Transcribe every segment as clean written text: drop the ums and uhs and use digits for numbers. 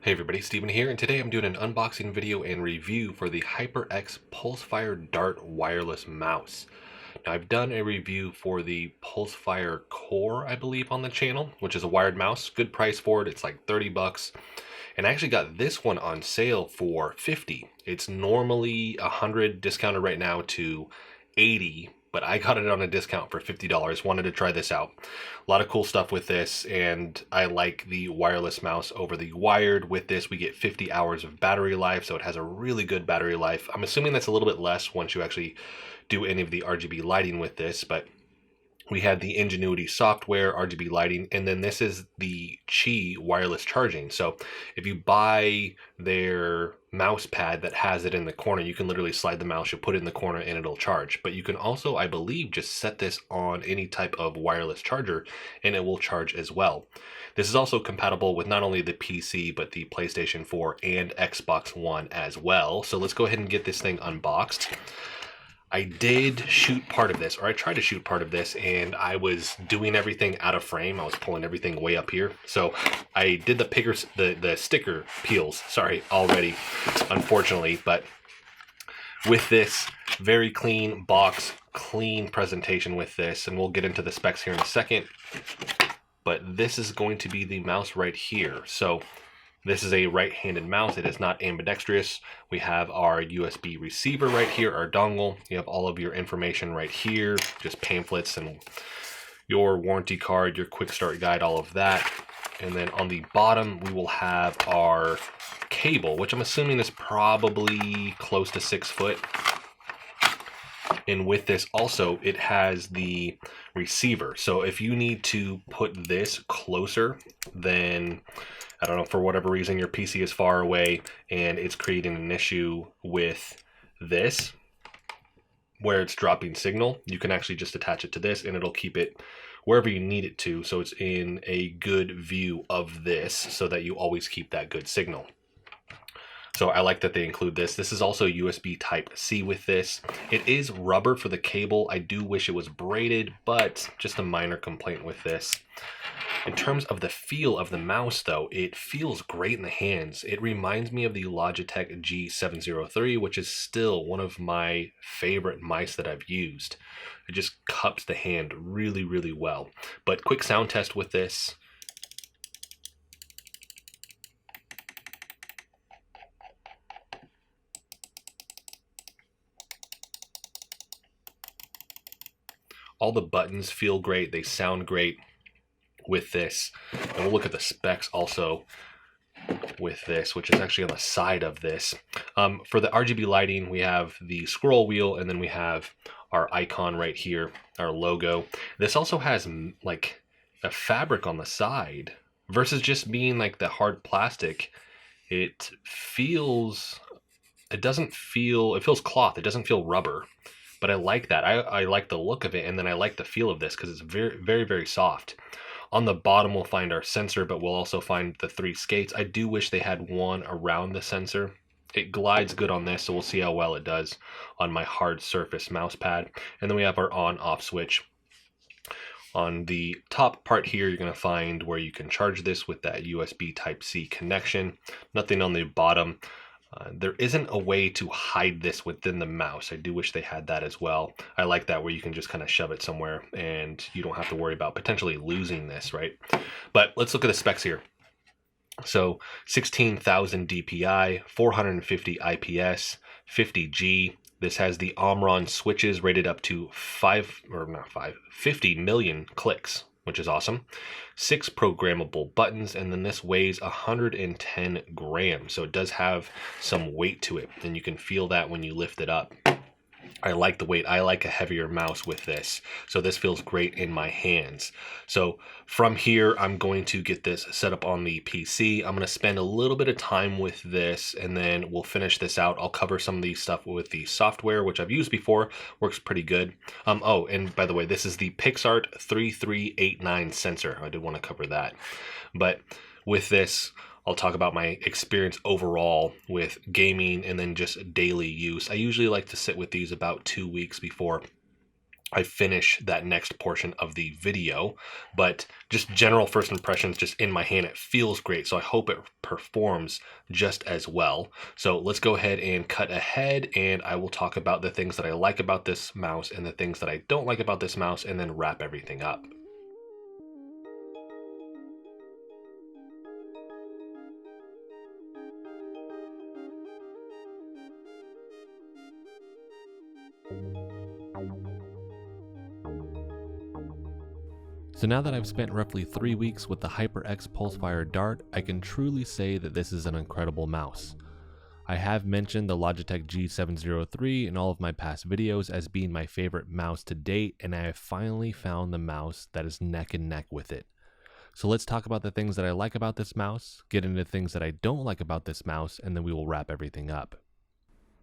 Hey everybody, Steven here, and today I'm doing an unboxing video and review for the HyperX Pulsefire Dart wireless mouse. Now I've done a review for the Pulsefire Core, I believe, on the channel, which is a wired mouse. Good price for it, it's like 30 bucks. And I actually got this one on sale for 50. It's normally 100, discounted right now to 80, but I got it on a discount for $50. Wanted to try this out. A lot of cool stuff with this, and I like the wireless mouse over the wired. With this, we get 50 hours of battery life, so it has a really good battery life. I'm assuming that's a little bit less once you actually do any of the RGB lighting with this, but we had the Ingenuity software, RGB lighting, and then this is the Qi wireless charging. So if you buy their mouse pad that has it in the corner, you can literally slide the mouse, you put it in the corner, and it'll charge. But you can also, I believe, just set this on any type of wireless charger, and it will charge as well. This is also compatible with not only the PC, but the PlayStation 4 and Xbox One as well. So let's go ahead and get this thing unboxed. I did shoot part of this, or I tried to shoot part of this, and I was doing everything out of frame. I was pulling everything way up here. So I did the sticker peels, sorry, already, unfortunately. But with this, very clean box, clean presentation with this, and we'll get into the specs here in a second. But this is going to be the mouse right here. So this is a right-handed mouse. It is not ambidextrous. We have our USB receiver right here, our dongle. You have all of your information right here, just pamphlets and your warranty card, your quick start guide, all of that. And then on the bottom, we will have our cable, which I'm assuming is probably close to 6 foot. And with this also, it has the receiver. So if you need to put this closer, then I don't know, for whatever reason, your PC is far away and it's creating an issue with this, where it's dropping signal, you can actually just attach it to this and it'll keep it wherever you need it to. So it's in a good view of this so that you always keep that good signal. So I like that they include this. This is also USB Type-C with this. It is rubber for the cable. I do wish it was braided, but just a minor complaint with this. In terms of the feel of the mouse, though, it feels great in the hands. It reminds me of the Logitech G703, which is still one of my favorite mice that I've used. It just cups the hand really, really well. But quick sound test with this. All the buttons feel great. They sound great with this. And we'll look at the specs also with this, which is actually on the side of this. For the RGB lighting, we have the scroll wheel, and then we have our icon right here, our logo. This also has like a fabric on the side versus just being like the hard plastic. It feels cloth. It doesn't feel rubber. But I like that. I like the look of it, and then I like the feel of this because it's very, very, very soft. On the bottom, we'll find our sensor, but we'll also find the 3 skates. I do wish they had one around the sensor. It glides good on this, so we'll see how well it does on my hard surface mouse pad. And then we have our on-off switch. On the top part here, you're going to find where you can charge this with that USB Type-C connection. Nothing on the bottom. There isn't a way to hide this within the mouse. I do wish they had that as well. I like that, where you can just kind of shove it somewhere and you don't have to worry about potentially losing this, right? But let's look at the specs here. So 16,000 DPI, 450 IPS, 50G. This has the Omron switches rated up to 50 million clicks, which is awesome. 6 programmable buttons, and then this weighs 110 grams. So it does have some weight to it, and you can feel that when you lift it up. I like the weight. I like a heavier mouse with this. So this feels great in my hands. So from here, I'm going to get this set up on the PC. I'm going to spend a little bit of time with this, and then we'll finish this out. I'll cover some of these stuff with the software, which I've used before. Works pretty good. Oh, and by the way, this is the PixArt 3389 sensor. I did want to cover that. But with this, I'll talk about my experience overall with gaming and then just daily use. I usually like to sit with these about 2 weeks before I finish that next portion of the video. But just general first impressions, just in my hand, it feels great. So I hope it performs just as well. So let's go ahead and cut ahead, and I will talk about the things that I like about this mouse and the things that I don't like about this mouse, and then wrap everything up. So now that I've spent roughly 3 weeks with the HyperX Pulsefire Dart, I can truly say that this is an incredible mouse. I have mentioned the Logitech G703 in all of my past videos as being my favorite mouse to date, and I have finally found the mouse that is neck and neck with it. So let's talk about the things that I like about this mouse, get into things that I don't like about this mouse, and then we will wrap everything up.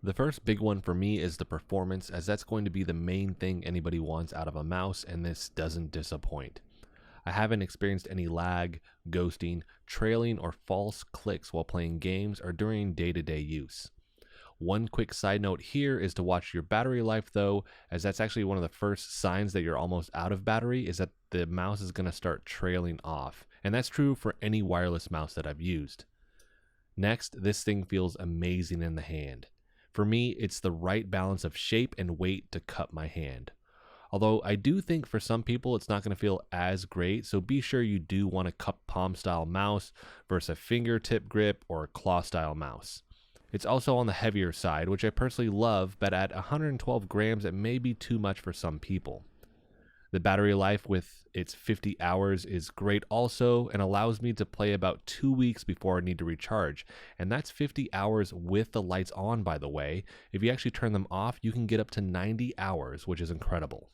The first big one for me is the performance, as that's going to be the main thing anybody wants out of a mouse, and this doesn't disappoint. I haven't experienced any lag, ghosting, trailing, or false clicks while playing games or during day-to-day use. One quick side note here is to watch your battery life though, as that's actually one of the first signs that you're almost out of battery, is that the mouse is going to start trailing off. And that's true for any wireless mouse that I've used. Next, this thing feels amazing in the hand. For me, it's the right balance of shape and weight to cup my hand. Although I do think for some people it's not going to feel as great, so be sure you do want a cup palm style mouse versus a fingertip grip or a claw style mouse. It's also on the heavier side, which I personally love, but at 112 grams it may be too much for some people. The battery life with its 50 hours is great also, and allows me to play about 2 weeks before I need to recharge. And that's 50 hours with the lights on, by the way. If you actually turn them off, you can get up to 90 hours, which is incredible.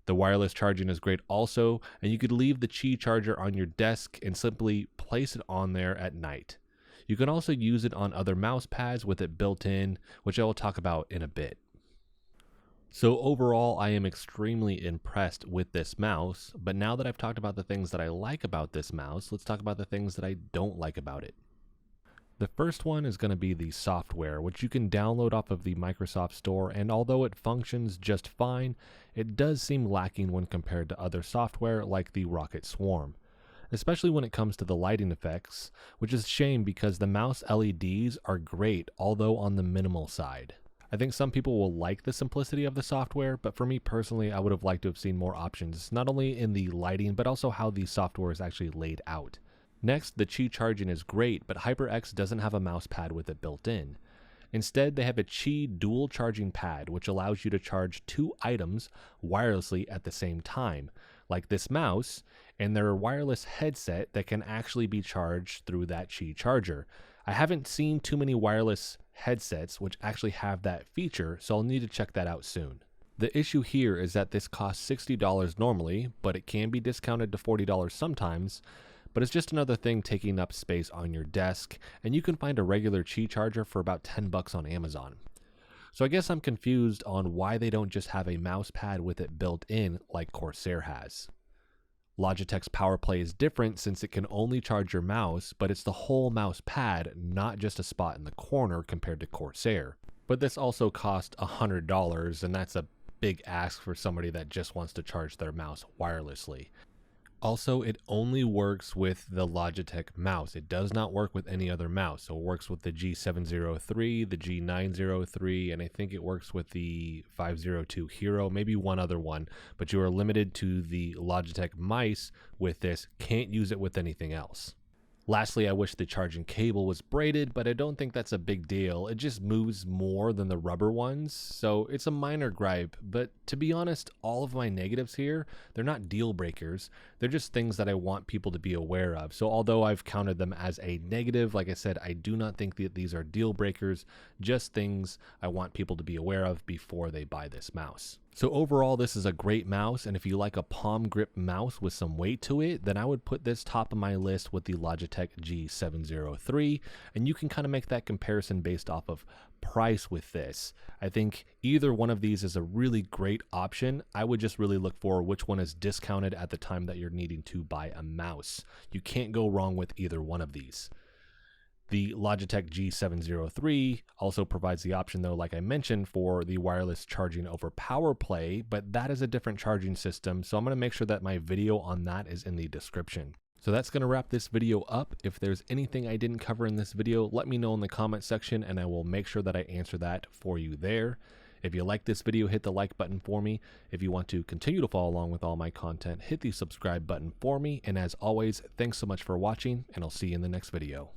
The wireless charging is great also, and you could leave the Qi charger on your desk and simply place it on there at night. You can also use it on other mouse pads with it built in, which I will talk about in a bit. So overall, I am extremely impressed with this mouse, but now that I've talked about the things that I like about this mouse, let's talk about the things that I don't like about it. The first one is going to be the software, which you can download off of the Microsoft Store, and although it functions just fine, it does seem lacking when compared to other software like the Rocket Swarm, especially when it comes to the lighting effects, which is a shame because the mouse LEDs are great, although on the minimal side. I think some people will like the simplicity of the software, but for me personally, I would have liked to have seen more options, not only in the lighting, but also how the software is actually laid out. Next, the Qi charging is great, but HyperX doesn't have a mouse pad with it built in. Instead, they have a Qi dual charging pad, which allows you to charge 2 items wirelessly at the same time, like this mouse, and their wireless headset that can actually be charged through that Qi charger. I haven't seen too many wireless headsets which actually have that feature, so I'll need to check that out soon. The issue here is that this costs $60 normally, but it can be discounted to $40 sometimes. But it's just another thing taking up space on your desk, and you can find a regular Qi charger for about $10 on Amazon. So I guess I'm confused on why they don't just have a mouse pad with it built in like Corsair has. Logitech's Powerplay is different since it can only charge your mouse, but it's the whole mouse pad, not just a spot in the corner compared to Corsair. But this also costs $100, and that's a big ask for somebody that just wants to charge their mouse wirelessly. Also, it only works with the Logitech mouse. It does not work with any other mouse. So it works with the G703, the G903, and I think it works with the 502 Hero, maybe one other one. But you are limited to the Logitech mice with this. Can't use it with anything else. Lastly, I wish the charging cable was braided, but I don't think that's a big deal. It just moves more than the rubber ones, so it's a minor gripe. But to be honest, all of my negatives here, they're not deal breakers. They're just things that I want people to be aware of. So although I've counted them as a negative, like I said, I do not think that these are deal breakers, just things I want people to be aware of before they buy this mouse. So overall, this is a great mouse, and if you like a palm grip mouse with some weight to it, then I would put this top of my list with the Logitech G703, and you can kind of make that comparison based off of price with this. I think either one of these is a really great option. I would just really look for which one is discounted at the time that you're needing to buy a mouse. You can't go wrong with either one of these. The Logitech G703 also provides the option, though, like I mentioned, for the wireless charging over Powerplay, but that is a different charging system, so I'm going to make sure that my video on that is in the description. So that's going to wrap this video up. If there's anything I didn't cover in this video, let me know in the comment section and I will make sure that I answer that for you there. If you like this video, hit the like button for me. If you want to continue to follow along with all my content, hit the subscribe button for me. And as always, thanks so much for watching, and I'll see you in the next video.